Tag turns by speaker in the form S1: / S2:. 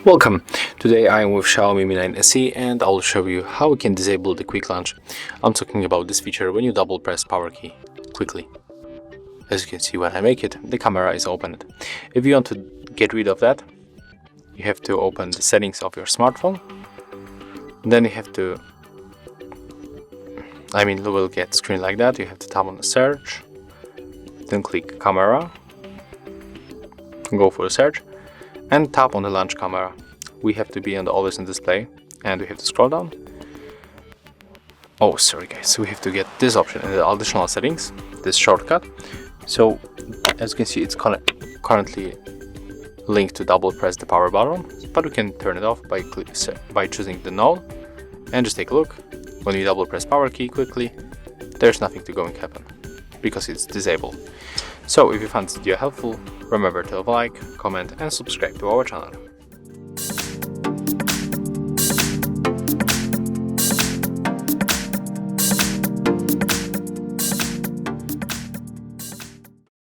S1: Welcome! Today I am with Xiaomi Mi 9 SE and I'll show you how we can disable the quick launch. I'm talking about this feature when you double press power key quickly. As you can see, when I make it, the camera is opened. If you want to get rid of that, you have to open the settings of your smartphone. Then you have to, you will get a screen like that. You have to tap on the search, then click camera, go for the search, and tap on the launch camera. We have to be on the always on display, and we have to scroll down. Oh, sorry guys, we have to get this option in the additional settings, this shortcut. So as you can see, it's currently linked to double press the power button, but we can turn it off by choosing the null. And just take a look. When you double press power key quickly, there's nothing to going to happen because it's disabled. So if you found this video helpful, remember to like, comment and subscribe to our channel.